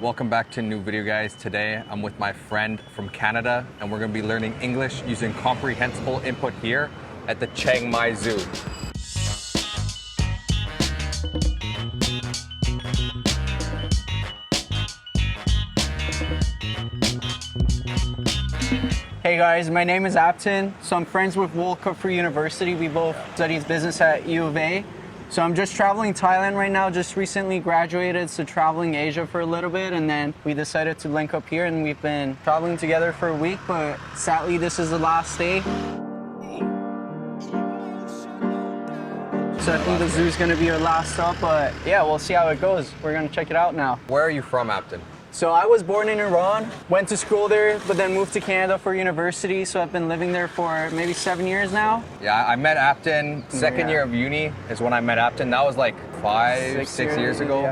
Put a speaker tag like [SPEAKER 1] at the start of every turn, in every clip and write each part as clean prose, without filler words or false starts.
[SPEAKER 1] Welcome back to a new video, guys. Today I'm with my friend from Canada and we're going to be learning English using comprehensible input here at the Chiang Mai Zoo.
[SPEAKER 2] Hey guys, my name is Apton. So I'm friends with Volka for university. We both studied business at U of A. So I'm just traveling Thailand right now, just recently graduated, so traveling Asia for a little bit, and then we decided to link up here and we've been traveling together for a week, but sadly this is the last day. So I think the zoo's gonna be our last stop, but yeah, we'll see how it goes. We're gonna check it out now.
[SPEAKER 1] Where are you from, Apton?
[SPEAKER 2] So I was born in Iran, went to school there, but then moved to Canada for university. So I've been living there for maybe 7 years now.
[SPEAKER 1] Yeah, I met Apton second year of uni is when I met Apton. That was like six years ago.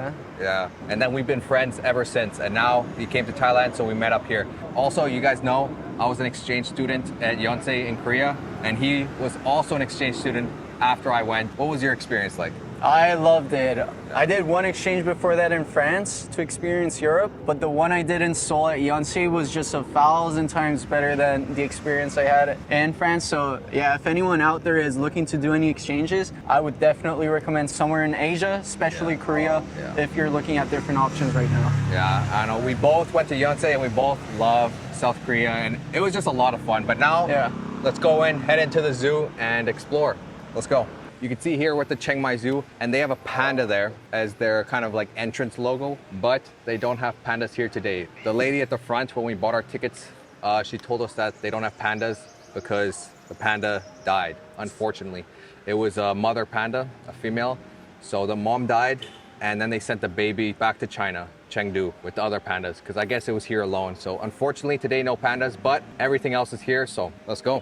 [SPEAKER 1] Yeah. And then we've been friends ever since. And now he came to Thailand, so we met up here. Also, you guys know, I was an exchange student at Yonsei in Korea, and he was also an exchange student after I went. What was your experience like?
[SPEAKER 2] I loved it. I did one exchange before that in France to experience Europe, but the one I did in Seoul at Yonsei was just 1,000 times better than the experience I had in France. So yeah, if anyone out there is looking to do any exchanges, I would definitely recommend somewhere in Asia, especially Korea, if you're looking at different options right now.
[SPEAKER 1] Yeah, I know. We both went to Yonsei and we both love South Korea, and it was just a lot of fun. But now, let's go in, head into the zoo and explore. Let's go. You can see here with the Chiang Mai Zoo, and they have a panda there as their kind of like entrance logo, but they don't have pandas here today. The lady at the front, when we bought our tickets, she told us that they don't have pandas because the panda died, unfortunately. It was a mother panda, a female, so the mom died, and then they sent the baby back to China, Chengdu, with the other pandas, because I guess it was here alone. So unfortunately today, no pandas, but everything else is here, so let's go.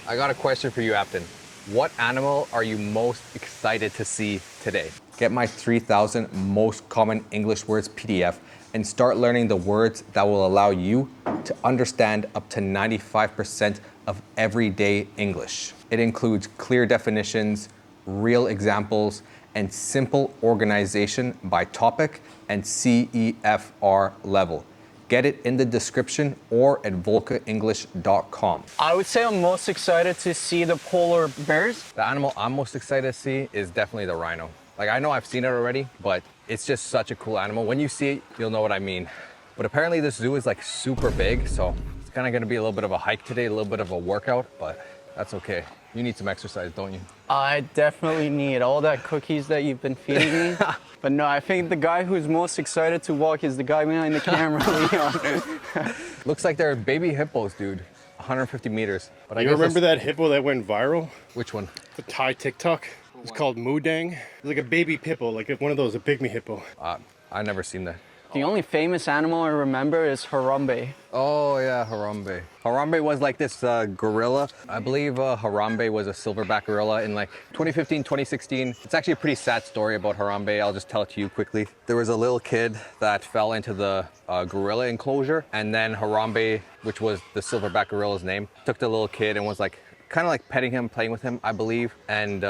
[SPEAKER 1] I got a question for you, Apton. What animal are you most excited to see today? Get my 3,000 most common English words PDF and start learning the words that will allow you to understand up to 95% of everyday English. It includes clear definitions, real examples, and simple organization by topic and CEFR level. Get it in the description or at volkaenglish.com.
[SPEAKER 2] I would say I'm most excited to see the polar bears.
[SPEAKER 1] The animal I'm most excited to see is definitely the rhino. Like, I know I've seen it already, but it's just such a cool animal. When you see it, you'll know what I mean. But apparently this zoo is like super big, so it's kind of gonna be a little bit of a hike today, a little bit of a workout, but that's okay. You need some exercise, don't you? I
[SPEAKER 2] definitely need all that cookies that you've been feeding me. But no, I think the guy who's most excited to walk is the guy behind the camera, Leon.
[SPEAKER 1] Looks like they're baby hippos, dude. 150 meters. But
[SPEAKER 3] you remember that hippo that went viral?
[SPEAKER 1] Which one?
[SPEAKER 3] The Thai TikTok. It's called Moodang. It's like a baby hippo, like one of those, a pygmy hippo.
[SPEAKER 1] I've never seen that.
[SPEAKER 2] The only famous animal I remember is Harambe.
[SPEAKER 1] Oh yeah, Harambe. Harambe was like this gorilla. I believe Harambe was a silverback gorilla in like 2015, 2016. It's actually a pretty sad story about Harambe. I'll just tell it to you quickly. There was a little kid that fell into the gorilla enclosure, and then Harambe, which was the silverback gorilla's name, took the little kid and was like kind of like petting him, playing with him, I believe. And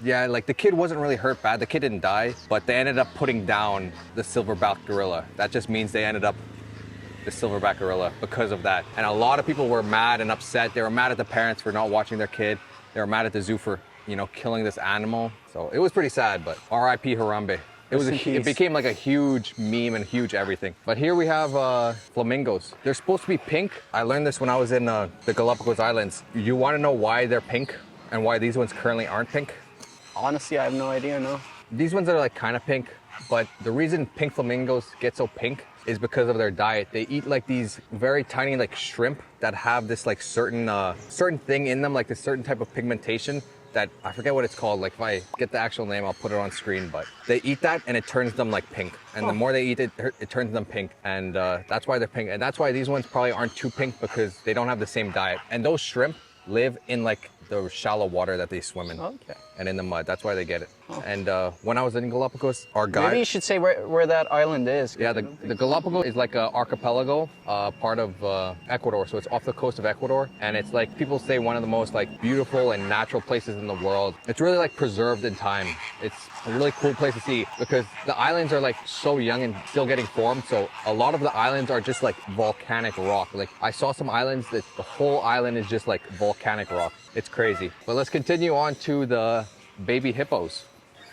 [SPEAKER 1] yeah, like the kid wasn't really hurt bad. The kid didn't die, but they ended up putting down the silverback gorilla. That just means they ended up the silverback gorilla because of that. And a lot of people were mad and upset. They were mad at the parents for not watching their kid. They were mad at the zoo for, you know, killing this animal. So it was pretty sad, but R.I.P. Harambe. It became like a huge meme and huge everything. But here we have flamingos. They're supposed to be pink. I learned this when I was in the Galapagos Islands. You want to know why they're pink and why these ones currently aren't pink?
[SPEAKER 2] Honestly, I have no idea, no.
[SPEAKER 1] These ones are like kind of pink, but the reason pink flamingos get so pink is because of their diet. They eat like these very tiny like shrimp that have this like certain thing in them, like this certain type of pigmentation that I forget what it's called. Like if I get the actual name, I'll put it on screen, but they eat that and it turns them like pink. And the more they eat it, it turns them pink. And that's why they're pink. And that's why these ones probably aren't too pink, because they don't have the same diet. And those shrimp live in like the shallow water that they swim in.
[SPEAKER 2] Okay.
[SPEAKER 1] And in the mud. That's why they get it. And when I was in Galapagos, our guide...
[SPEAKER 2] Maybe you should say where that island is.
[SPEAKER 1] Yeah, the Galapagos is like an archipelago, part of Ecuador. So it's off the coast of Ecuador. And it's like, people say one of the most like beautiful and natural places in the world. It's really like preserved in time. It's a really cool place to see because the islands are like so young and still getting formed. So a lot of the islands are just like volcanic rock. Like I saw some islands that the whole island is just like volcanic rock. It's crazy. But let's continue on to the baby hippos.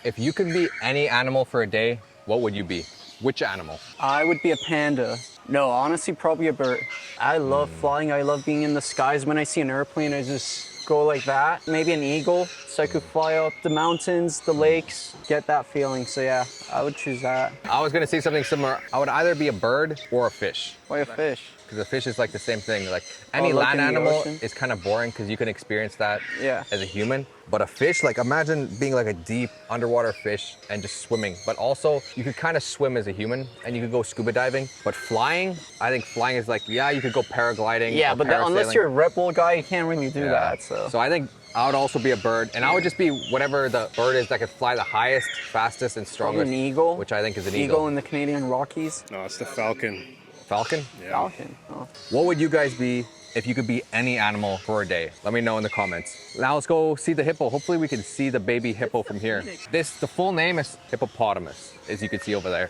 [SPEAKER 1] If you could be any animal for a day, what would you be? Which animal?
[SPEAKER 2] I would be a panda. No, honestly, probably a bird. I love flying. I love being in the skies. When I see an airplane, I just go like that. Maybe an eagle, so I could fly up the mountains, the lakes, get that feeling. So yeah, I would choose that.
[SPEAKER 1] I was gonna say something similar. I would either be a bird or a fish.
[SPEAKER 2] Why a fish?
[SPEAKER 1] Because a fish is like the same thing. Like any
[SPEAKER 2] like
[SPEAKER 1] land
[SPEAKER 2] in the
[SPEAKER 1] animal
[SPEAKER 2] ocean?
[SPEAKER 1] is kind of boring because you can experience that
[SPEAKER 2] Yeah.
[SPEAKER 1] as a human. But a fish, like imagine being like a deep underwater fish and just swimming. But also you could kind of swim as a human and you could go scuba diving. But flying, I think flying is like, yeah, you could go paragliding.
[SPEAKER 2] Yeah,
[SPEAKER 1] or
[SPEAKER 2] but unless
[SPEAKER 1] parasailing.
[SPEAKER 2] you're a Red Bull guy, you can't really do
[SPEAKER 1] Yeah.
[SPEAKER 2] that.
[SPEAKER 1] So I think I would also be a bird, and I would just be whatever the bird is that could fly the highest, fastest, and
[SPEAKER 2] Probably
[SPEAKER 1] strongest.
[SPEAKER 2] an eagle.
[SPEAKER 1] Which I think is an
[SPEAKER 2] Eagle
[SPEAKER 1] eagle.
[SPEAKER 2] in the Canadian Rockies.
[SPEAKER 3] No, it's the falcon.
[SPEAKER 1] Falcon?
[SPEAKER 3] Yeah.
[SPEAKER 2] Falcon. Oh.
[SPEAKER 1] What would you guys be if you could be any animal for a day? Let me know in the comments. Now let's go see the hippo. Hopefully we can see the baby hippo from here. The full name is hippopotamus, as you can see over there.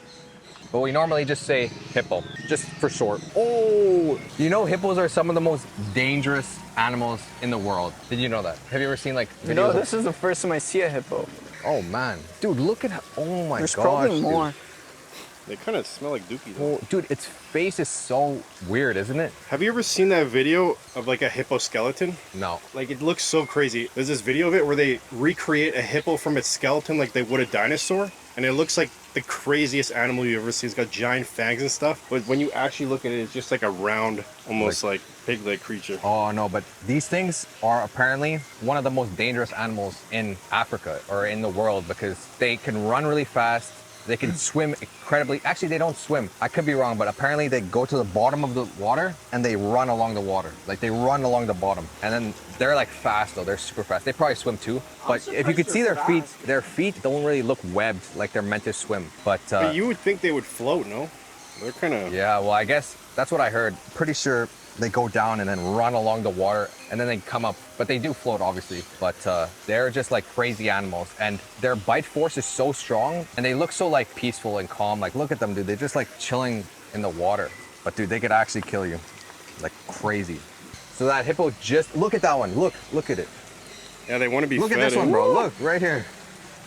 [SPEAKER 1] But we normally just say hippo, just for short. Oh, you know hippos are some of the most dangerous animals in the world. Did you know that? Have you ever seen like videos?
[SPEAKER 2] No,
[SPEAKER 1] of-
[SPEAKER 2] this is the first time I see a hippo.
[SPEAKER 1] Oh man, dude, look at how, oh my
[SPEAKER 2] There's
[SPEAKER 1] gosh,
[SPEAKER 2] probably
[SPEAKER 1] dude.
[SPEAKER 2] more.
[SPEAKER 3] They kind of smell like dookie though.
[SPEAKER 1] Oh, dude, its face is so weird, isn't it?
[SPEAKER 3] Have you ever seen that video of like a hippo skeleton?
[SPEAKER 1] No.
[SPEAKER 3] Like it looks so crazy. There's this video of it where they recreate a hippo from its skeleton like they would a dinosaur. And it looks like the craziest animal you ever see. It's got giant fangs and stuff. But when you actually look at it, it's just like a round, almost like pig-like creature.
[SPEAKER 1] Oh no, but these things are apparently one of the most dangerous animals in Africa or in the world because they can run really fast. They can swim incredibly. Actually, they don't swim. I could be wrong, but apparently they go to the bottom of the water and they run along the water. Like they run along the bottom. And then they're like fast though. They're super fast. They probably swim too. But if you could see their feet don't really look webbed like they're meant to swim. But
[SPEAKER 3] you would think they would float, no? They're kind of...
[SPEAKER 1] yeah, well, I guess that's what I heard. Pretty sure they go down and then run along the water and then they come up. But they do float, obviously. But they're just like crazy animals. And their bite force is so strong and they look so like peaceful and calm. Like, look at them, dude. They're just like chilling in the water. But dude, they could actually kill you. Like crazy. So that hippo just, look at that one. Look at it.
[SPEAKER 3] Yeah, they want to be
[SPEAKER 1] Look
[SPEAKER 3] fed.
[SPEAKER 1] at this one, bro. Look, right here.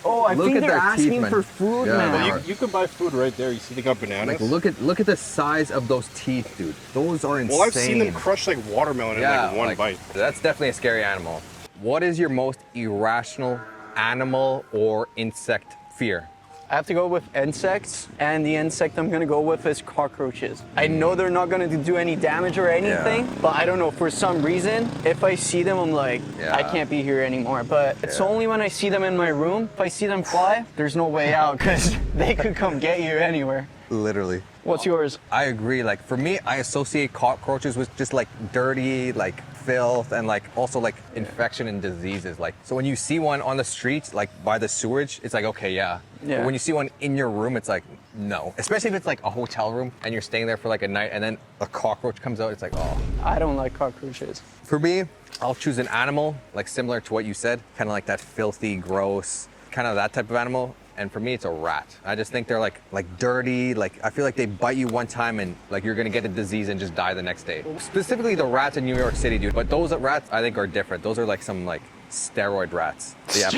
[SPEAKER 2] Oh, I
[SPEAKER 1] Look
[SPEAKER 2] think
[SPEAKER 1] at
[SPEAKER 2] they're
[SPEAKER 1] their
[SPEAKER 2] asking
[SPEAKER 1] teeth, man.
[SPEAKER 2] for food,
[SPEAKER 1] Yeah,
[SPEAKER 2] man.
[SPEAKER 1] they are.
[SPEAKER 3] You could buy food right there. You see they got bananas.
[SPEAKER 1] Like, look at the size of those teeth, dude. Those are insane.
[SPEAKER 3] Well, I've seen them crush like watermelon in like one bite.
[SPEAKER 1] That's definitely a scary animal. What is your most irrational animal or insect fear?
[SPEAKER 2] I have to go with insects, and the insect I'm gonna go with is cockroaches. I know they're not gonna do any damage or anything, but I don't know, for some reason, if I see them, I'm like, I can't be here anymore. But it's only when I see them in my room, if I see them fly, there's no way out, because they could come get you anywhere.
[SPEAKER 1] Literally.
[SPEAKER 2] What's yours?
[SPEAKER 1] I agree. Like for me, I associate cockroaches with just like dirty, like filth, and like also like infection and diseases. Like so when you see one on the streets, like by the sewage, it's like okay, yeah. But when you see one in your room, it's like no. Especially if it's like a hotel room and you're staying there for like a night, and then a cockroach comes out, it's like oh.
[SPEAKER 2] I don't like cockroaches.
[SPEAKER 1] For me, I'll choose an animal like similar to what you said, kind of like that filthy, gross, kind of that type of animal. And for me, it's a rat. I just think they're like dirty. Like I feel like they bite you one time and like you're gonna get a disease and just die the next day. Specifically the rats in New York City, dude. But those rats I think are different. Those are like some like steroid rats. Yeah,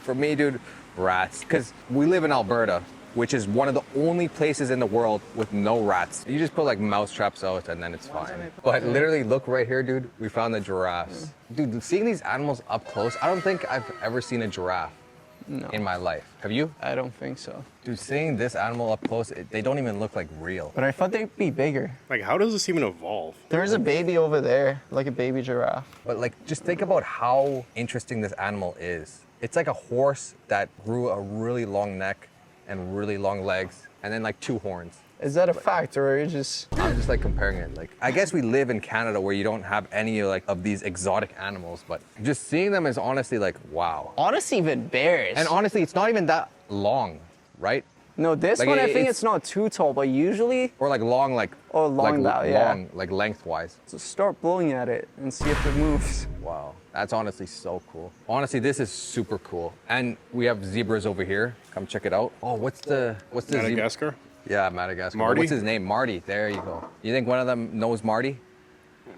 [SPEAKER 1] for me, dude, rats. Because we live in Alberta, which is one of the only places in the world with no rats. You just put like mouse traps out and then it's fine. But literally look right here, dude. We found the giraffes. Dude, seeing these animals up close, I don't think I've ever seen a giraffe.
[SPEAKER 2] No.
[SPEAKER 1] In my life. Have you?
[SPEAKER 2] I don't think so.
[SPEAKER 1] Dude, seeing this animal up close, they don't even look like real.
[SPEAKER 2] But I thought they'd be bigger.
[SPEAKER 3] Like, how does this even evolve?
[SPEAKER 2] There's a baby over there, like a baby giraffe.
[SPEAKER 1] But like, just think about how interesting this animal is. It's like a horse that grew a really long neck and really long legs and then like 2 horns.
[SPEAKER 2] Is that a fact, or are you just...
[SPEAKER 1] I'm just like comparing it. Like, I guess we live in Canada where you don't have any like of these exotic animals, but just seeing them is honestly like, wow.
[SPEAKER 2] Honestly, even bears.
[SPEAKER 1] And honestly, it's not even that long, right?
[SPEAKER 2] No, this
[SPEAKER 1] Like,
[SPEAKER 2] one, I think it's not too tall, but usually...
[SPEAKER 1] Or like long, like...
[SPEAKER 2] Oh, long
[SPEAKER 1] like,
[SPEAKER 2] bow, yeah.
[SPEAKER 1] long, like lengthwise.
[SPEAKER 2] So start blowing at it and see if it moves.
[SPEAKER 1] Wow, that's honestly so cool. Honestly, this is super cool. And we have zebras over here. Come check it out. Oh, what's the
[SPEAKER 3] Madagascar?
[SPEAKER 1] Yeah, Madagascar.
[SPEAKER 3] Marty?
[SPEAKER 1] What's his name? Marty. There you go. You think one of them knows Marty?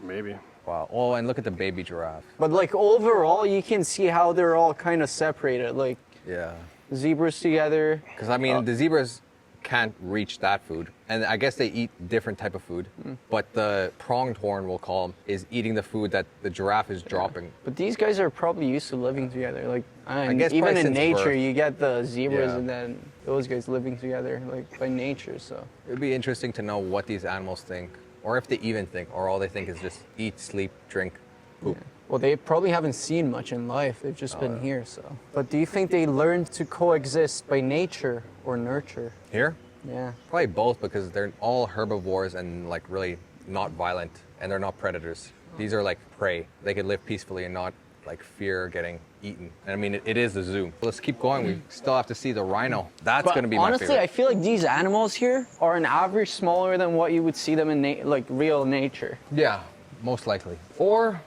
[SPEAKER 3] Maybe.
[SPEAKER 1] Wow. Oh, and look at the baby giraffe.
[SPEAKER 2] But like overall, you can see how they're all kind of separated. Like
[SPEAKER 1] Yeah.
[SPEAKER 2] zebras together.
[SPEAKER 1] Because I mean, the zebras can't reach that food, and I guess they eat different type of food. But the pronged horn, we'll call them, is eating the food that the giraffe is dropping.
[SPEAKER 2] But these guys are probably used to living together. Like
[SPEAKER 1] I guess
[SPEAKER 2] even
[SPEAKER 1] probably
[SPEAKER 2] in
[SPEAKER 1] since
[SPEAKER 2] nature,
[SPEAKER 1] birth.
[SPEAKER 2] you get the zebras
[SPEAKER 1] Yeah.
[SPEAKER 2] and then those guys living together, like by nature. So
[SPEAKER 1] It'd be interesting to know what these animals think, or if they even think, or all they think is just eat, sleep, drink, poop.
[SPEAKER 2] well, they probably haven't seen much in life. They've just been here. So, but do you think they learned to coexist by nature or nurture?
[SPEAKER 1] Here?
[SPEAKER 2] Yeah.
[SPEAKER 1] Probably both, because they're all herbivores and like really not violent, and they're not predators. These are like prey. They could live peacefully and not like fear getting eaten. And I mean, it is the zoo. Let's keep going. We still have to see the rhino. That's going to be my
[SPEAKER 2] honestly,
[SPEAKER 1] favorite.
[SPEAKER 2] I feel like these animals here are an average smaller than what you would see them in like real nature.
[SPEAKER 1] Yeah, most likely. Or,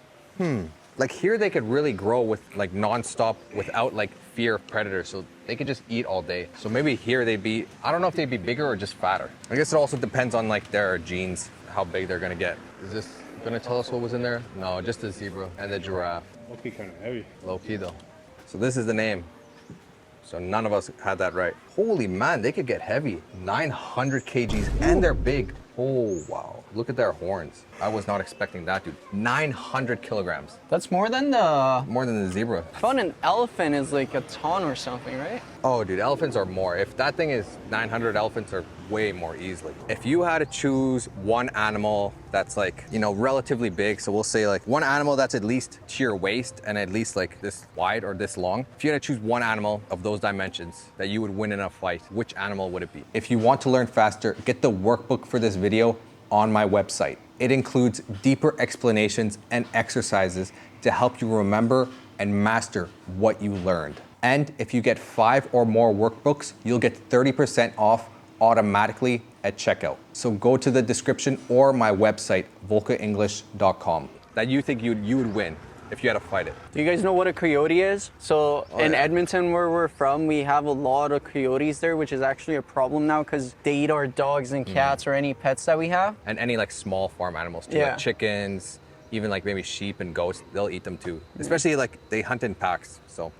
[SPEAKER 1] like here they could really grow with like nonstop without like fear of predators. So they could just eat all day. So maybe here they'd be, I don't know if they'd be bigger or just fatter. I guess it also depends on like their genes, how big they're gonna get. Is this gonna tell us what was in there? No, just the zebra and the giraffe.
[SPEAKER 3] Must be kind of heavy.
[SPEAKER 1] Low key though. So this is the name. So none of us had that right. Holy man, they could get heavy. 900 kgs and they're big. Oh, wow. Look at their horns. I was not expecting that, dude. 900 kilograms.
[SPEAKER 2] That's more than the...
[SPEAKER 1] More than the zebra.
[SPEAKER 2] I found an elephant is like a ton or something, right?
[SPEAKER 1] Oh, dude, elephants are more. If that thing is 900, elephants are way more easily. If you had to choose one animal that's like, you know, relatively big, so we'll say like one animal that's at least to your waist and at least like this wide or this long. If you had to choose one animal of those dimensions that you would win in a fight, which animal would it be? If you want to learn faster, get the workbook for this video on my website. It includes deeper explanations and exercises to help you remember and master what you learned. And if you get 5 or more workbooks, you'll get 30% off automatically at checkout. So go to the description or my website, volkaenglish.com, that you think you would win if you had to fight it.
[SPEAKER 2] Do you guys know what a coyote is? So in Edmonton, where we're from, we have a lot of coyotes there, which is actually a problem now because they eat our dogs and cats or any pets that we have.
[SPEAKER 1] And any like small farm animals too,
[SPEAKER 2] Yeah.
[SPEAKER 1] like chickens, even like maybe sheep and goats, they'll eat them too. Especially like they hunt in packs, so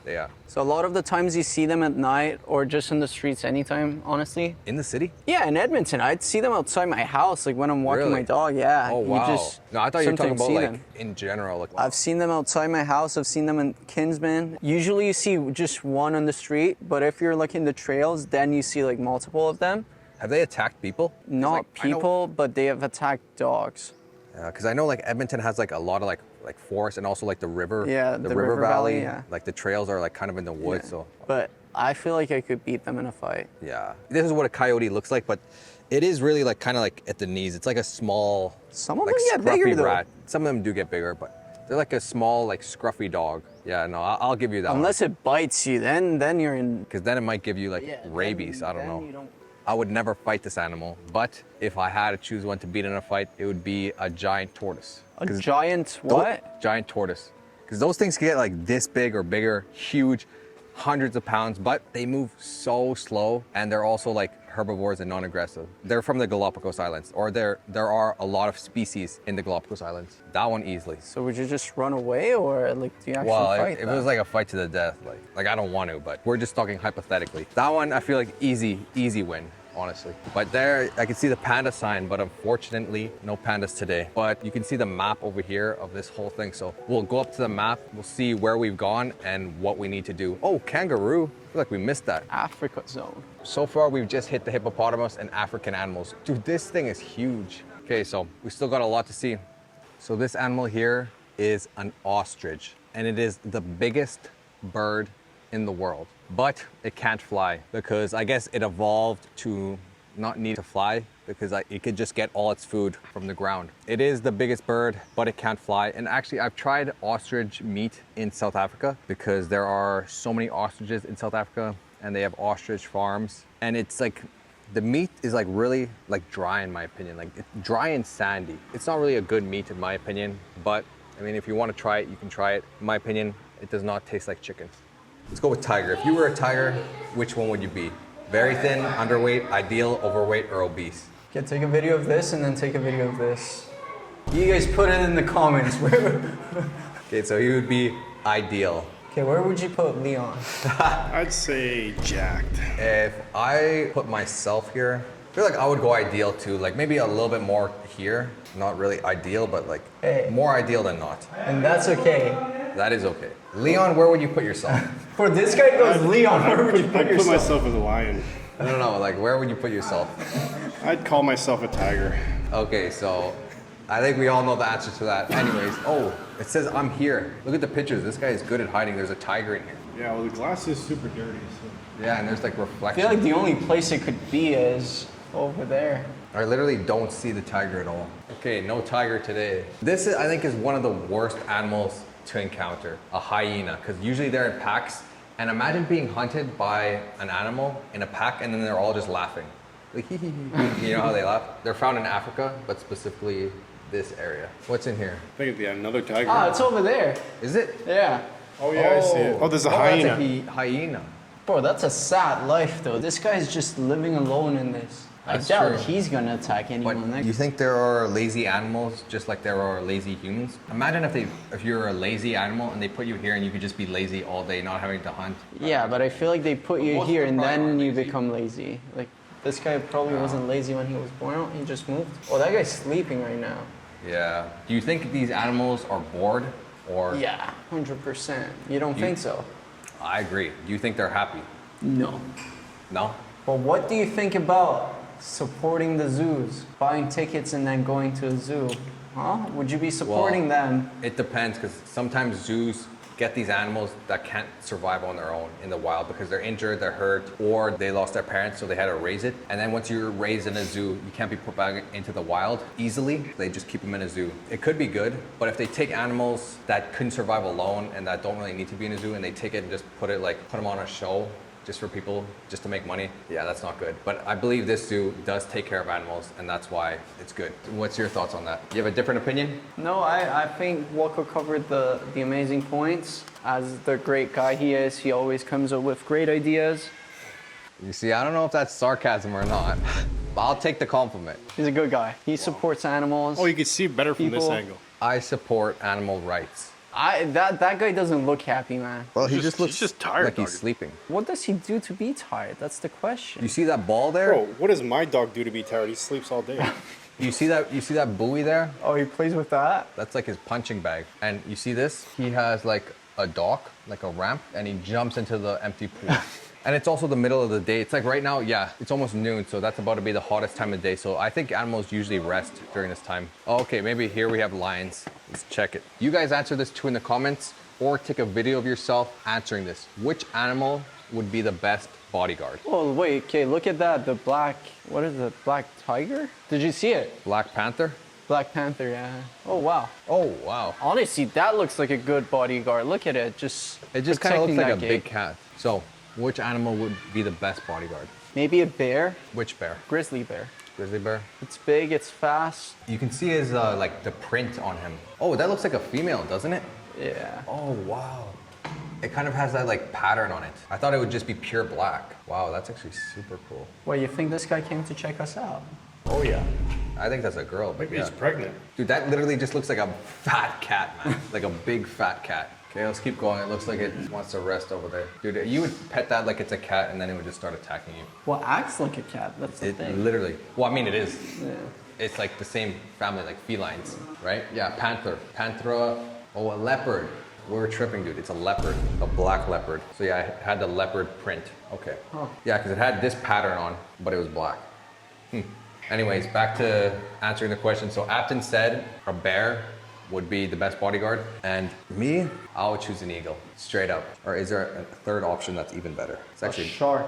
[SPEAKER 1] yeah.
[SPEAKER 2] So a lot of the times you see them at night or just in the streets anytime, honestly.
[SPEAKER 1] In the city?
[SPEAKER 2] Yeah, in Edmonton, I'd see them outside my house, like when I'm walking
[SPEAKER 1] Really?
[SPEAKER 2] my dog, yeah.
[SPEAKER 1] Oh wow. No, I thought you were talking
[SPEAKER 2] sometimes
[SPEAKER 1] about
[SPEAKER 2] see
[SPEAKER 1] like
[SPEAKER 2] them.
[SPEAKER 1] in general. Like,
[SPEAKER 2] I've seen them outside my house. I've seen them in Kinsman. Usually you see just one on the street, but if you're like in the trails, then you see like multiple of them.
[SPEAKER 1] have they attacked people? 'Cause,
[SPEAKER 2] Not
[SPEAKER 1] like, I know-
[SPEAKER 2] people, but they have attacked dogs.
[SPEAKER 1] because I know like Edmonton has like a lot of like forest and also like the river.
[SPEAKER 2] Yeah,
[SPEAKER 1] the
[SPEAKER 2] the
[SPEAKER 1] river
[SPEAKER 2] river
[SPEAKER 1] valley.
[SPEAKER 2] valley, yeah.
[SPEAKER 1] Like the trails are like kind of in the woods.
[SPEAKER 2] Yeah.
[SPEAKER 1] So
[SPEAKER 2] But I feel like I could beat them in a fight.
[SPEAKER 1] yeah, this is what a coyote looks like, but it is really like kind of like at the knees. It's like a small,
[SPEAKER 2] Some of
[SPEAKER 1] like
[SPEAKER 2] them get bigger,
[SPEAKER 1] scruffy
[SPEAKER 2] though.
[SPEAKER 1] rat. Some of them do get bigger, but they're like a small, like scruffy dog. Yeah, no, I'll give you that.
[SPEAKER 2] Unless it bites you, then you're in.
[SPEAKER 1] because then it might give you like rabies. I don't know. I would never fight this animal, but if I had to choose one to beat in a fight, it would be a giant tortoise.
[SPEAKER 2] A
[SPEAKER 1] 'Cause
[SPEAKER 2] giant
[SPEAKER 1] tho-
[SPEAKER 2] what?
[SPEAKER 1] Giant tortoise. Because those things can get like this big or bigger, huge, hundreds of pounds, but they move so slow, and they're also like herbivores and non-aggressive. They're from the Galapagos Islands, or there are a lot of species in the Galapagos Islands. That one easily.
[SPEAKER 2] So would you just run away, or like do you actually
[SPEAKER 1] Well,
[SPEAKER 2] fight?
[SPEAKER 1] if it was like a fight to the death, like I don't want to, but we're just talking hypothetically. That one, I feel like easy win, honestly. But there, I can see the panda sign, but unfortunately, no pandas today. But you can see the map over here of this whole thing. So we'll go up to the map, we'll see where we've gone and what we need to do. Oh, kangaroo. I feel like we missed that.
[SPEAKER 2] Africa zone.
[SPEAKER 1] So far, we've just hit the hippopotamus and African animals. Dude, this thing is huge. Okay, so we still got a lot to see. So this animal here is an ostrich, and it is the biggest bird in the world. But it can't fly because I guess it evolved to not need to fly because it could just get all its food from the ground. It is the biggest bird, but it can't fly. And actually, I've tried ostrich meat in South Africa because there are so many ostriches in South Africa and they have ostrich farms. And it's like, the meat is like really like dry in my opinion, like it's dry and sandy. It's not really a good meat in my opinion, but I mean, if you want to try it, you can try it. In my opinion, it does not taste like chicken. Let's go with tiger. If you were a tiger, which one would you be? Very thin, underweight, ideal, overweight, or obese?
[SPEAKER 2] Okay, take a video of this and then take a video of this. You guys put it in the comments.
[SPEAKER 1] Okay, so he would be ideal.
[SPEAKER 2] Okay, where would you put Leon?
[SPEAKER 3] I'd say jacked.
[SPEAKER 1] If I put myself here, I feel like I would go ideal too. Like maybe a little bit more here. Not really ideal, but like more ideal than not.
[SPEAKER 2] And that's okay.
[SPEAKER 1] That is okay. Leon, where would you put yourself?
[SPEAKER 2] For this guy goes Leon, where would you put
[SPEAKER 3] I'd
[SPEAKER 2] yourself?
[SPEAKER 3] put myself as a lion.
[SPEAKER 1] I don't know, like where would you put yourself?
[SPEAKER 3] I'd call myself a tiger.
[SPEAKER 1] Okay, so I think we all know the answer to that. Anyways, oh, it says I'm here. Look at the pictures. This guy is good at hiding. There's a tiger in here.
[SPEAKER 3] Yeah, well, the glass is super dirty. So.
[SPEAKER 1] Yeah, and there's like
[SPEAKER 2] I
[SPEAKER 1] reflection.
[SPEAKER 2] feel like the only place it could be is over there.
[SPEAKER 1] I literally don't see the tiger at all. Okay, no tiger today. This, I think, is one of the worst animals to encounter, a hyena, because usually they're in packs. And imagine being hunted by an animal in a pack and then they're all just laughing. Like, hee hee hee. You know how they laugh? They're found in Africa, but specifically this area. What's in here?
[SPEAKER 3] I think it'd be another tiger.
[SPEAKER 2] Ah, it's over there.
[SPEAKER 1] Is it?
[SPEAKER 2] Yeah.
[SPEAKER 3] Oh yeah, I see it. Oh, there's a hyena.
[SPEAKER 1] That's a hyena.
[SPEAKER 2] Bro, that's a sad life though. This guy's just living alone in this.
[SPEAKER 1] That's
[SPEAKER 2] I doubt
[SPEAKER 1] true.
[SPEAKER 2] he's gonna attack anyone.
[SPEAKER 1] But you think there are lazy animals just like there are lazy humans? Imagine if you're a lazy animal and they put you here and you could just be lazy all day, not having to hunt.
[SPEAKER 2] Yeah, but I feel like they put you
[SPEAKER 1] Most
[SPEAKER 2] here
[SPEAKER 1] of
[SPEAKER 2] and
[SPEAKER 1] them probably
[SPEAKER 2] then
[SPEAKER 1] aren't
[SPEAKER 2] you
[SPEAKER 1] lazy.
[SPEAKER 2] become lazy. Like this guy probably wasn't lazy when he was born. He just moved. Oh, that guy's sleeping right now.
[SPEAKER 1] Yeah. Do you think these animals are bored or?
[SPEAKER 2] Yeah, 100%. You don't think so?
[SPEAKER 1] I agree. Do you think they're happy?
[SPEAKER 2] No.
[SPEAKER 1] No?
[SPEAKER 2] But what do you think about supporting the zoos? Buying tickets and then going to a zoo? Huh? Would you be supporting them?
[SPEAKER 1] It depends because sometimes zoos get these animals that can't survive on their own in the wild because they're injured, they're hurt, or they lost their parents so they had to raise it. And then once you're raised in a zoo, you can't be put back into the wild easily. They just keep them in a zoo. It could be good, but if they take animals that couldn't survive alone and that don't really need to be in a zoo and they take it and just put them on a show just for people, just to make money, yeah, that's not good. But I believe this zoo does take care of animals and that's why it's good. What's your thoughts on that? You have a different opinion?
[SPEAKER 2] No, I think Volka covered the amazing points. As the great guy he is, he always comes up with great ideas.
[SPEAKER 1] You see, I don't know if that's sarcasm or not, but I'll take the compliment.
[SPEAKER 2] He's a good guy. He supports animals.
[SPEAKER 3] Oh, you can see better from this
[SPEAKER 2] People.
[SPEAKER 3] angle.
[SPEAKER 1] I support animal rights.
[SPEAKER 2] That guy doesn't look happy, man.
[SPEAKER 1] Well,
[SPEAKER 3] He's just tired,
[SPEAKER 1] like he's
[SPEAKER 3] dog.
[SPEAKER 1] sleeping.
[SPEAKER 2] What does he do to be tired? That's the question.
[SPEAKER 1] You see that ball there?
[SPEAKER 3] Bro, what does my dog do to be tired? He sleeps all day.
[SPEAKER 1] You see that buoy there?
[SPEAKER 2] Oh, he plays with that?
[SPEAKER 1] That's like his punching bag. And you see this? He has like a dock, like a ramp, and he jumps into the empty pool. And it's also the middle of the day. It's like right now, yeah, it's almost noon, so that's about to be the hottest time of day. So I think animals usually rest during this time. Oh, okay, maybe here we have lions. Let's check it. You guys answer this too in the comments or take a video of yourself answering this. Which animal would be the best bodyguard?
[SPEAKER 2] Oh, wait, okay, look at that. The black, what is it? Black tiger? Did you see it?
[SPEAKER 1] Black Panther?
[SPEAKER 2] Black Panther, yeah. Oh, wow.
[SPEAKER 1] Oh, wow.
[SPEAKER 2] Honestly, that looks like a good bodyguard. Look at it,
[SPEAKER 1] It just kind of looks
[SPEAKER 2] protecting
[SPEAKER 1] like a
[SPEAKER 2] that gate.
[SPEAKER 1] big cat. So, which animal would be the best bodyguard?
[SPEAKER 2] Maybe a bear,
[SPEAKER 1] Which bear?
[SPEAKER 2] grizzly bear.
[SPEAKER 1] Grizzly bear?
[SPEAKER 2] It's big, it's fast.
[SPEAKER 1] You can see his, like, the print on him. Oh, that looks like a female, doesn't it?
[SPEAKER 2] Yeah.
[SPEAKER 1] Oh, wow. It kind of has that, like, pattern on it. I thought it would just be pure black. Wow, that's actually super cool.
[SPEAKER 2] Well, you think this guy came to check us out?
[SPEAKER 3] Oh yeah.
[SPEAKER 1] I think that's a girl, but
[SPEAKER 3] Maybe
[SPEAKER 1] yeah.
[SPEAKER 3] he's pregnant.
[SPEAKER 1] Dude, that literally just looks like a fat cat, man. Like a big fat cat. Okay, let's keep going. It looks like it wants to rest over there. Dude, you would pet that like it's a cat and then it would just start attacking you.
[SPEAKER 2] Well, acts like a cat, that's the
[SPEAKER 1] It
[SPEAKER 2] thing.
[SPEAKER 1] literally, well, I mean, it is.
[SPEAKER 2] Yeah.
[SPEAKER 1] It's like the same family, like felines, right? Yeah, panther, panthera, oh, a leopard. We're tripping, dude. It's a leopard, a black leopard. So yeah, it had the leopard print. Okay.
[SPEAKER 2] Huh.
[SPEAKER 1] Yeah, because it had this pattern on, but it was black. Anyways, back to answering the question. So Apton said a bear would be the best bodyguard. And me, I would choose an eagle, straight up. Or is there a third option that's even better? It's
[SPEAKER 2] A
[SPEAKER 1] actually,
[SPEAKER 2] shark.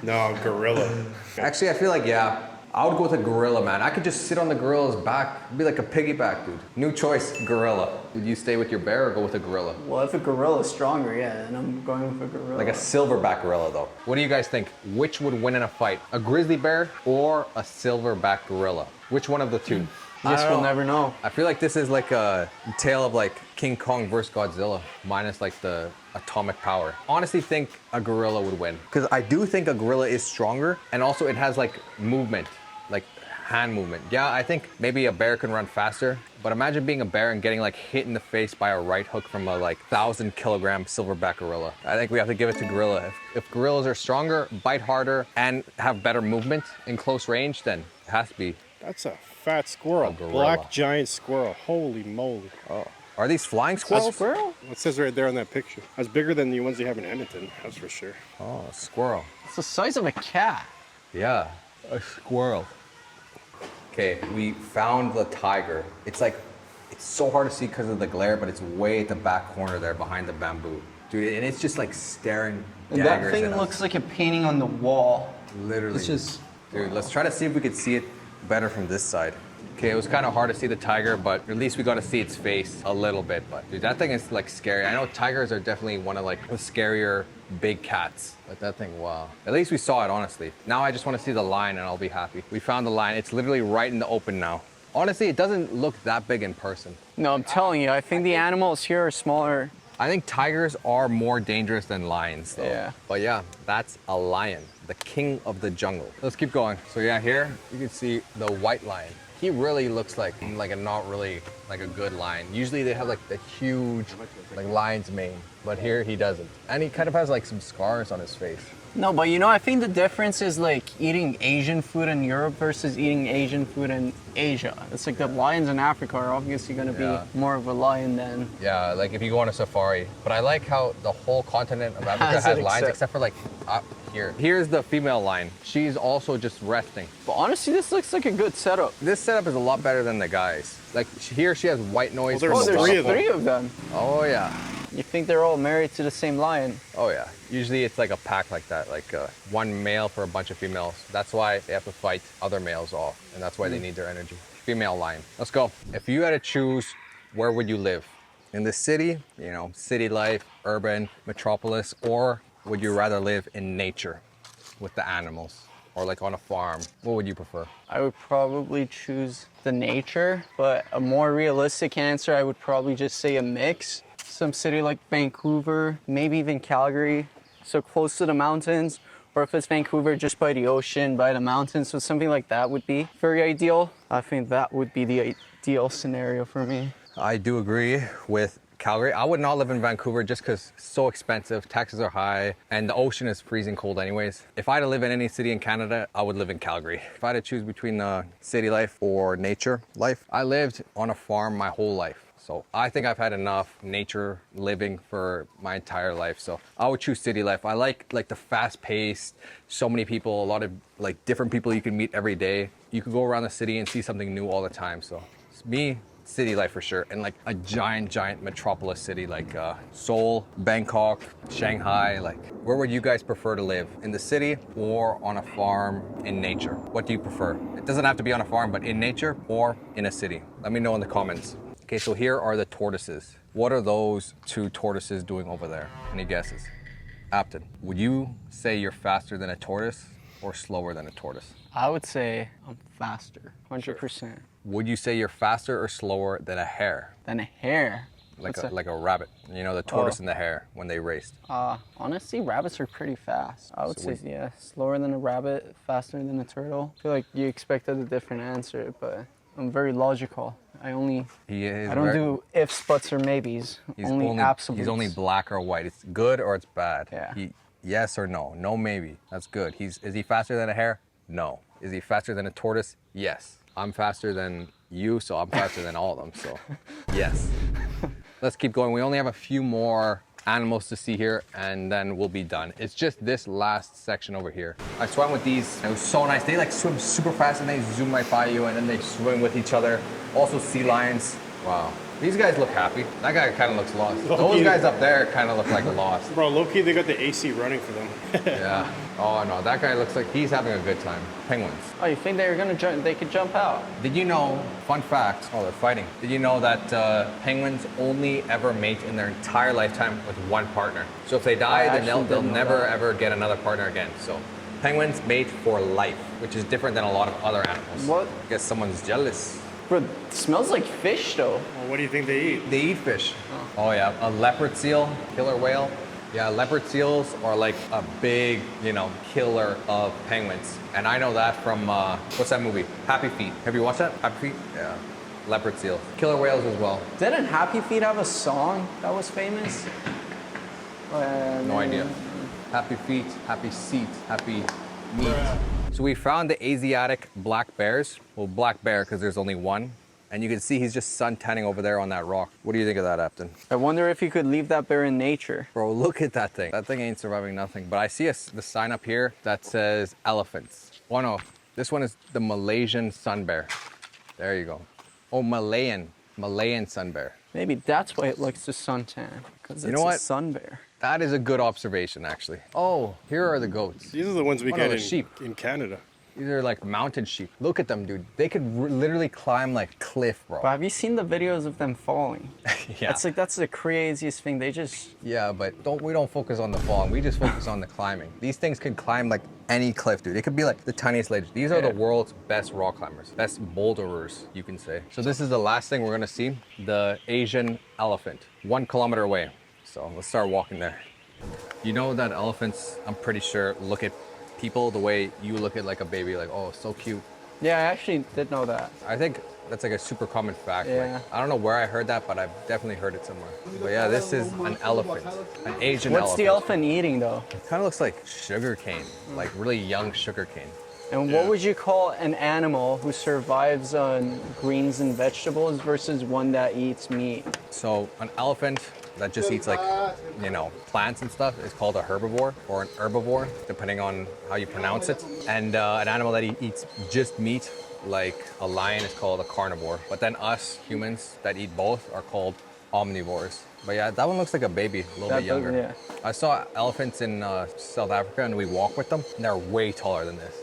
[SPEAKER 3] No, gorilla.
[SPEAKER 1] Actually, I feel like, yeah, I would go with a gorilla, man. I could just sit on the gorilla's back, be like a piggyback, dude. New choice, gorilla. Would you stay with your bear or go with a gorilla?
[SPEAKER 2] Well, if a gorilla is stronger, yeah, then I'm going with a gorilla.
[SPEAKER 1] Like a silverback gorilla, though. What do you guys think? Which would win in a fight? A grizzly bear or a silverback gorilla? Which one of the two?
[SPEAKER 2] Guess we'll never know.
[SPEAKER 1] I feel like this is like a tale of like King Kong versus Godzilla, minus like the atomic power. Honestly think a gorilla would win. Because I do think a gorilla is stronger, and also it has like movement, like hand movement. Yeah, I think maybe a bear can run faster, but imagine being a bear and getting like hit in the face by a right hook from a like 1,000-kilogram silverback gorilla. I think we have to give it to gorilla. If gorillas are stronger, bite harder, and have better movement in close range, then it has to be.
[SPEAKER 3] That's a fat squirrel.
[SPEAKER 1] A gorilla.
[SPEAKER 3] Black giant squirrel. Holy moly.
[SPEAKER 1] Oh. Are these flying squirrels?
[SPEAKER 2] Squirrel?
[SPEAKER 3] It says right there on that picture. That's bigger than the ones you have in Edmonton, that's for sure.
[SPEAKER 1] Oh, a squirrel.
[SPEAKER 2] It's the size of a cat.
[SPEAKER 1] Yeah, a squirrel. Okay, we found the tiger. It's like, it's so hard to see because of the glare, but it's way at the back corner there behind the bamboo. Dude, and it's just like staring
[SPEAKER 2] And that
[SPEAKER 1] daggers
[SPEAKER 2] thing
[SPEAKER 1] at us.
[SPEAKER 2] looks like a painting on the wall.
[SPEAKER 1] Literally.
[SPEAKER 2] It's just...
[SPEAKER 1] Dude, let's try to see if we could see it better from this side. Okay, it was kind of hard to see the tiger, but at least we got to see its face a little bit. But dude, that thing is like scary. I know tigers are definitely one of like the scarier big cats. But that thing, wow. At least we saw it, honestly. Now I just want to see the lion and I'll be happy. We found the lion. It's literally right in the open now. Honestly, it doesn't look that big in person.
[SPEAKER 2] No, I'm telling you, I think the animals here are smaller.
[SPEAKER 1] I think tigers are more dangerous than lions, though.
[SPEAKER 2] Yeah.
[SPEAKER 1] But yeah, that's a lion, the king of the jungle. Let's keep going. So yeah, here you can see the white lion. He really looks like a not really like a good lion. Usually they have like the huge like lion's mane, but here he doesn't. And he kind of has like some scars on his face.
[SPEAKER 2] No, but you know, I think the difference is like eating Asian food in Europe versus eating Asian food in Asia. It's like the lions in Africa are obviously going to be more of a lion than...
[SPEAKER 1] Yeah, like if you go on a safari. But I like how the whole continent of Africa has lions except for like up here. Here's the female lion. She's also just resting.
[SPEAKER 2] But honestly, this looks like a good setup.
[SPEAKER 1] This setup is a lot better than the guys. Like here she has white noise.
[SPEAKER 3] Well,
[SPEAKER 2] Oh,
[SPEAKER 3] there's
[SPEAKER 2] there's
[SPEAKER 3] three of them.
[SPEAKER 1] Oh yeah.
[SPEAKER 2] You think they're all married to the same lion?
[SPEAKER 1] Oh yeah. Usually it's like a pack like that, like one male for a bunch of females. That's why they have to fight other males off, and that's why they need their energy. Female lion. Let's go. If you had to choose, where would you live? In the city, you know, city life, urban, metropolis, or would you rather live in nature with the animals? Or like on a farm? What would you prefer?
[SPEAKER 2] I would probably choose the nature, but a more realistic answer, I would probably just say a mix. Some city like Vancouver, maybe even Calgary, so close to the mountains, or if it's Vancouver, just by the ocean, by the mountains, so something like that would be very ideal. I think that would be the ideal scenario for me.
[SPEAKER 1] I do agree with Calgary. I would not live in Vancouver just because it's so expensive, taxes are high, and the ocean is freezing cold anyways. If I had to live in any city in Canada, I would live in Calgary. If I had to choose between city life or nature life, I lived on a farm my whole life. So I think I've had enough nature living for my entire life. So I would choose city life. I like the fast paced, so many people, a lot of like different people you can meet every day. You could go around the city and see something new all the time. So it's me, city life for sure. And like a giant metropolis city like Seoul, Bangkok, Shanghai. Like where would you guys prefer to live? In the city or on a farm in nature? What do you prefer? It doesn't have to be on a farm, but in nature or in a city. Let me know in the comments. Okay, so here are the tortoises. What are those two tortoises doing over there? Any guesses? Apton, would you say you're faster than a tortoise or slower than a tortoise?
[SPEAKER 2] I would say I'm faster, 100%.
[SPEAKER 1] Would you say you're faster or slower than a hare?
[SPEAKER 2] Than a hare.
[SPEAKER 1] Like a rabbit. You know, the tortoise and the hare when they raced.
[SPEAKER 2] Honestly, rabbits are pretty fast. I would say, yeah, slower than a rabbit, faster than a turtle. I feel like you expected a different answer, but I'm very logical. I don't do ifs, buts, or maybes. Only absolutes.
[SPEAKER 1] He's only black or white. It's good or it's bad.
[SPEAKER 2] Yeah.
[SPEAKER 1] Yes or no. No, maybe. That's good. Is he faster than a hare? No. Is he faster than a tortoise? Yes. I'm faster than you, so I'm faster than all of them. So, yes. Let's keep going. We only have a few more animals to see here, and then we'll be done. It's just this last section over here. I swam with these. It was so nice. They like swim super fast and they zoom right by you, and then they swim with each other. Also sea lions. Wow. These guys look happy. That guy kind of looks lost.
[SPEAKER 3] Low
[SPEAKER 1] Those
[SPEAKER 3] key.
[SPEAKER 1] guys up there kind of look like lost.
[SPEAKER 3] Bro, low-key, they got the AC running for them.
[SPEAKER 1] Yeah. Oh no, that guy looks like he's having a good time. Penguins.
[SPEAKER 2] Oh, you think they're gonna jump? They could jump out?
[SPEAKER 1] Did you know, fun fact, oh, they're fighting. Did you know that penguins only ever mate in their entire lifetime with one partner? So if they die, then they'll never ever get another partner again. So penguins mate for life, which is different than a lot of other animals.
[SPEAKER 2] What?
[SPEAKER 1] I guess someone's jealous.
[SPEAKER 2] Bro, it smells like fish though.
[SPEAKER 3] Well, what do you think they eat?
[SPEAKER 1] They eat fish. Oh yeah, a leopard seal, killer whale. Yeah, leopard seals are like a big, killer of penguins. And I know that from, what's that movie? Happy Feet. Have you watched that? Happy Feet? Yeah. Leopard seals. Killer whales as well.
[SPEAKER 2] Didn't Happy Feet have a song that was famous?
[SPEAKER 1] No idea. Happy feet, happy seat, happy meat. So we found the Asiatic black bears. Well, black bear because there's only one. And you can see he's just sun tanning over there on that rock. What do you think of that, Afton?
[SPEAKER 2] I wonder if you could leave that bear in nature.
[SPEAKER 1] Bro, look at that thing. That thing ain't surviving nothing. But I see the sign up here that says elephants. Oh no, this one is the Malaysian sun bear. There you go. Oh, Malayan sun bear.
[SPEAKER 2] Maybe that's why it likes to suntan, because it's a sun bear.
[SPEAKER 1] That is a good observation, actually. Oh, here are the goats.
[SPEAKER 3] These are the ones we get
[SPEAKER 1] sheep.
[SPEAKER 3] in Canada.
[SPEAKER 1] These are like mountain sheep. Look at them, dude. They could literally climb like cliff, bro.
[SPEAKER 2] But have you seen the videos of them falling?
[SPEAKER 1] Yeah.
[SPEAKER 2] That's the craziest thing. They just...
[SPEAKER 1] Yeah, but we don't focus on the falling. We just focus on the climbing. These things could climb like any cliff, dude. It could be like the tiniest ledge. These are the world's best rock climbers, best boulderers, you can say. So this is the last thing we're gonna see, the Asian elephant, 1 kilometer away. So let's start walking there. You know that elephants, I'm pretty sure, look at people the way you look at like a baby, like, oh, so cute.
[SPEAKER 2] Yeah, I actually did know that.
[SPEAKER 1] I think that's like a super common fact.
[SPEAKER 2] Yeah.
[SPEAKER 1] Like, I don't know where I heard that, but I've definitely heard it somewhere. But yeah, this is an elephant, an Asian elephant.
[SPEAKER 2] What's the elephant eating though?
[SPEAKER 1] It kind of looks like sugar cane, like really young sugar cane.
[SPEAKER 2] And what would you call an animal who survives on greens and vegetables versus one that eats meat?
[SPEAKER 1] So an elephant that just eats like, plants and stuff is called a herbivore or an herbivore, depending on how you pronounce it. And an animal that eats just meat, like a lion, is called a carnivore. But then us humans that eat both are called omnivores. But yeah, that one looks like a baby, a little bit younger.
[SPEAKER 2] Yeah.
[SPEAKER 1] I saw elephants in South Africa and we walk with them, and they're way taller than this.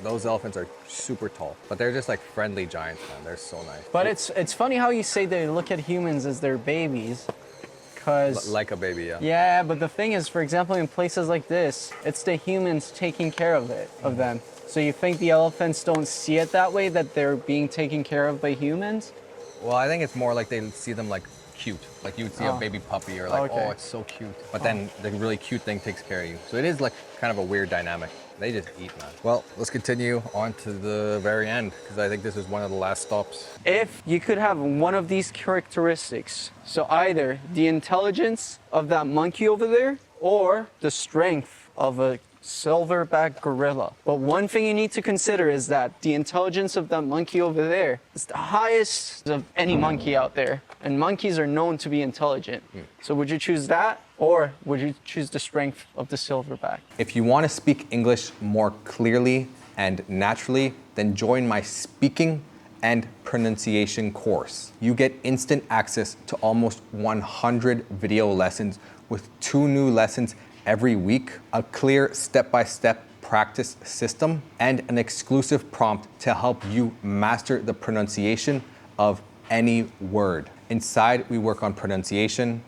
[SPEAKER 1] Those elephants are super tall, but they're just like friendly giants, man. They're so nice.
[SPEAKER 2] But it's funny how you say they look at humans as their babies, because...
[SPEAKER 1] Like a baby, yeah.
[SPEAKER 2] Yeah, but the thing is, for example, in places like this, it's the humans taking care of them. So you think the elephants don't see it that way, that they're being taken care of by humans?
[SPEAKER 1] Well, I think it's more like they see them like cute. Like you would see a baby puppy or like, oh, it's so cute. But then the really cute thing takes care of you. So it is like kind of a weird dynamic. They just eat, man. Well, let's continue on to the very end, because I think this is one of the last stops.
[SPEAKER 2] If you could have one of these characteristics, so either the intelligence of that monkey over there or the strength of a silverback gorilla. But one thing you need to consider is that the intelligence of that monkey over there is the highest of any monkey out there. And monkeys are known to be intelligent. So would you choose that, or would you choose the strength of the silverback?
[SPEAKER 1] If you want to speak English more clearly and naturally, then join my speaking and pronunciation course. You get instant access to almost 100 video lessons with 2 new lessons every week, a clear step-by-step practice system, and an exclusive prompt to help you master the pronunciation of any word. Inside, we work on pronunciation,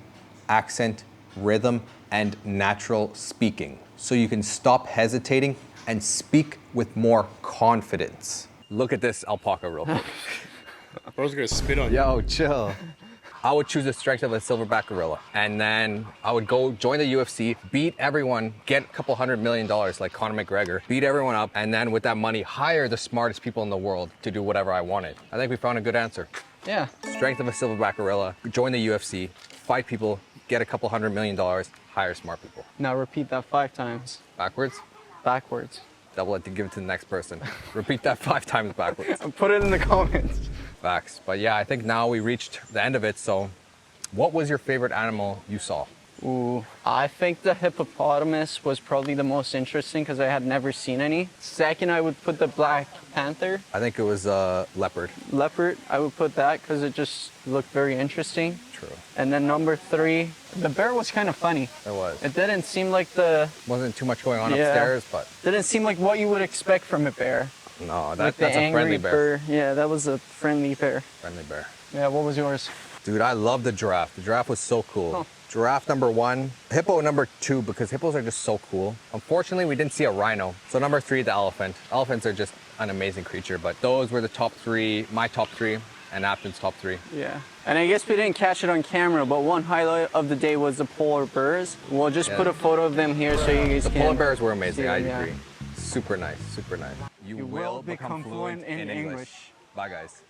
[SPEAKER 1] accent, rhythm, and natural speaking, so you can stop hesitating and speak with more confidence. Look at this alpaca real quick.
[SPEAKER 3] Bro's gonna spit on you.
[SPEAKER 1] Yo, chill. I would choose the strength of a silverback gorilla, and then I would go join the UFC, beat everyone, get a couple $100 million like Conor McGregor, beat everyone up, and then with that money, hire the smartest people in the world to do whatever I wanted. I think we found a good answer.
[SPEAKER 2] Yeah.
[SPEAKER 1] Strength of a silverback gorilla, join the UFC, fight people, get a couple $100 million, hire smart people.
[SPEAKER 2] Now repeat that 5 times.
[SPEAKER 1] Backwards?
[SPEAKER 2] Backwards.
[SPEAKER 1] Double it to give it to the next person. Repeat that 5 times backwards.
[SPEAKER 2] Put it in the comments.
[SPEAKER 1] Facts. But yeah, I think now we reached the end of it. So what was your favorite animal you saw?
[SPEAKER 2] Ooh, I think the hippopotamus was probably the most interesting because I had never seen any. Second, I would put the black panther.
[SPEAKER 1] I think it was leopard.
[SPEAKER 2] Leopard, I would put that because it just looked very interesting.
[SPEAKER 1] True.
[SPEAKER 2] And then number 3, the bear was kind of funny.
[SPEAKER 1] It was.
[SPEAKER 2] It didn't seem like the...
[SPEAKER 1] Wasn't too much going on upstairs, but...
[SPEAKER 2] Didn't seem like what you would expect from a bear.
[SPEAKER 1] No,
[SPEAKER 2] Like
[SPEAKER 1] that's
[SPEAKER 2] the
[SPEAKER 1] a friendly
[SPEAKER 2] angry
[SPEAKER 1] bear.
[SPEAKER 2] Yeah, that was a friendly bear.
[SPEAKER 1] Friendly bear.
[SPEAKER 2] Yeah, what was yours?
[SPEAKER 1] Dude, I love the giraffe. The giraffe was so cool.
[SPEAKER 2] Huh.
[SPEAKER 1] Giraffe number 1, hippo number 2, because hippos are just so cool. Unfortunately, we didn't see a rhino. So number 3, the elephant. Elephants are just an amazing creature, but those were the top 3, my top 3, and Apton's top 3.
[SPEAKER 2] Yeah. And I guess we didn't catch it on camera, but one highlight of the day was the polar bears. We'll just put a photo of them here so you guys
[SPEAKER 1] The
[SPEAKER 2] can...
[SPEAKER 1] polar bears were amazing,
[SPEAKER 2] see
[SPEAKER 1] I
[SPEAKER 2] them,
[SPEAKER 1] agree. Super nice, super nice. You
[SPEAKER 2] will become fluent in English.
[SPEAKER 1] Bye, guys.